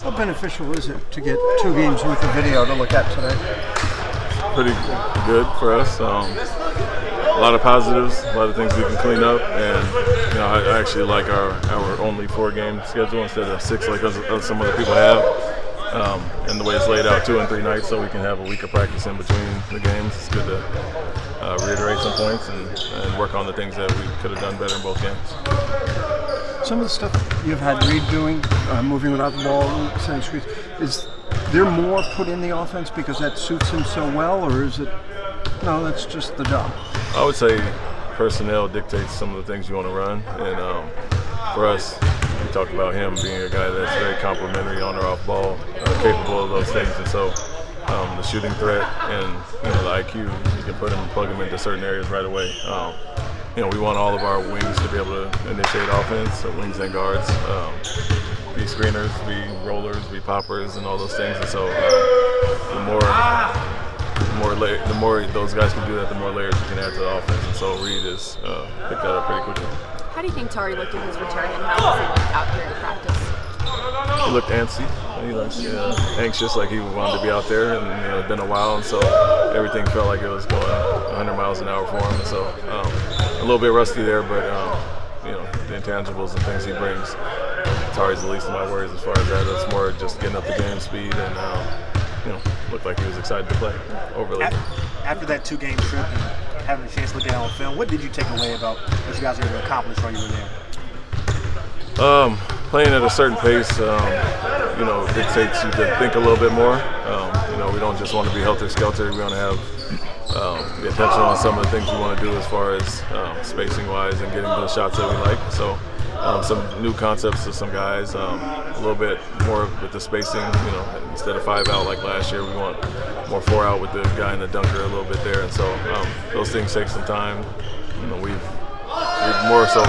How beneficial is it to get 2 games worth of video to look at today? Pretty good for us. A lot of positives, a lot of things we can clean up, and I actually like our only 4-game schedule instead of 6 like some other people have. And the way it's laid out, 2 and 3 nights, so we can have a week of practice in between the games. It's good to reiterate some points and work on the things that we could have done better in both games. Some of the stuff you've had Reed doing, moving without the ball, setting screens, is there more put in the offense because that suits him so well, or is it, no, that's just the job? I would say personnel dictates some of the things you want to run, and for us, we talked about him being a guy that's very complimentary on or off ball, capable of those things, and so the shooting threat and the IQ, you can plug him into certain areas right away. We want all of our wings to be able to initiate offense, so wings and guards, be screeners, be rollers, be poppers, and all those things. And so the more those guys can do that, the more layers we can add to the offense. And so Reed has picked that up pretty quickly. How do you think Tari looked in his return, and how was he looked out here in practice? He looked antsy. He looked anxious, like he wanted to be out there, and it's been a while, and so everything felt like it was going 100 miles an hour for him. And so a little bit rusty there, but the intangibles and things he brings, Tari's the least of my worries as far as that. It's more just getting up the game speed, and looked like he was excited to play overly. After that 2-game trip and having a chance to look at it on film, what did you take away about what you guys were able to accomplish while you were there? Playing at a certain pace, dictates you to think a little bit more. We don't just want to be helter-skelter. We want to have the attention on some of the things we want to do as far as spacing-wise and getting those shots that we like. So some new concepts to some guys, a little bit more with the spacing. Instead of 5 out like last year, we want more 4 out with the guy in the dunker a little bit there. And so those things take some time. We've more so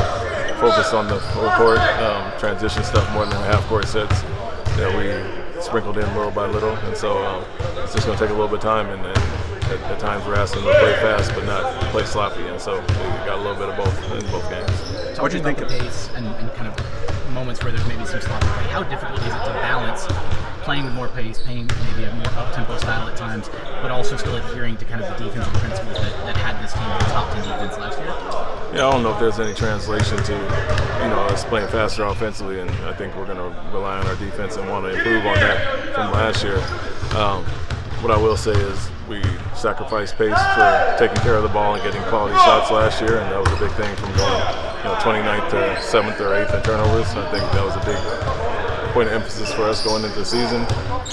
focused on the full court transition stuff more than the half-court sets that we sprinkled in little by little, and so it's just going to take a little bit of time, and at times we're asking them to play fast but not play sloppy, and so we got a little bit of both in both games. What do you think of pace and kind of moments where there's maybe some sloppy play? How difficult is it to balance playing with more pace, playing maybe a more up-tempo style at times, but also still adhering to kind of the defensive principles that had this team in the top 10 defense last year? Yeah, I don't know if there's any translation to us playing faster offensively, and I think we're going to rely on our defense and want to improve on that from last year. What I will say is we sacrificed pace for taking care of the ball and getting quality shots last year, and that was a big thing from going 29th to 7th or 8th in turnovers. I think that was a big point of emphasis for us going into the season.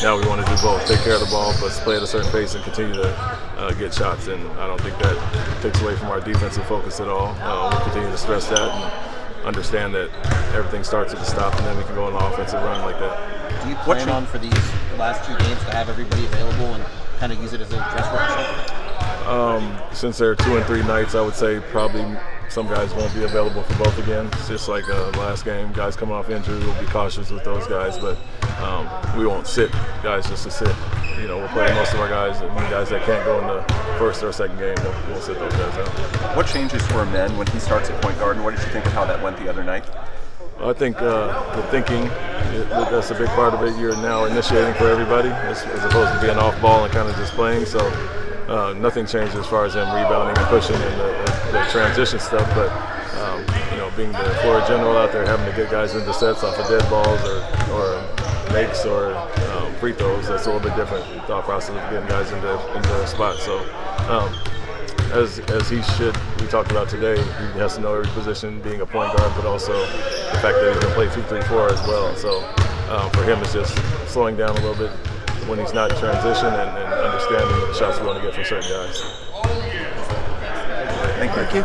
Now we want to do both, take care of the ball, but play at a certain pace and continue to get shots, and I don't think that takes away from our defensive focus at all. We'll continue to stress that and understand that everything starts at the stop, and then we can go on an offensive run like that. Do you plan on for these last 2 games to have everybody available and kind of use it as a dress rehearsal? Since there are 2 and 3 nights, I would say probably some guys won't be available for both again. It's just like last game, guys coming off injury, we'll be cautious with those guys, but we won't sit guys just to sit. We'll play most of our guys, and the guys that can't go in the first or second game, we'll sit those guys out. What changes for men when he starts at point guard, and what did you think of how that went the other night? I think the thinking, that's a big part of it. You're now initiating for everybody as opposed to being off ball and kind of just playing. So nothing changed as far as him rebounding and pushing and the transition stuff. But being the floor general out there, having to get guys into sets off of dead balls or makes or free throws, that's a little bit different thought process of getting guys into their spot. So as he should, we talked about today, he has to know every position, being a point guard, but also the fact that he can play 2-3-4 as well. So for him, it's just slowing down a little bit when he's not in transition and understanding the shots we want to get from certain guys. Thank you.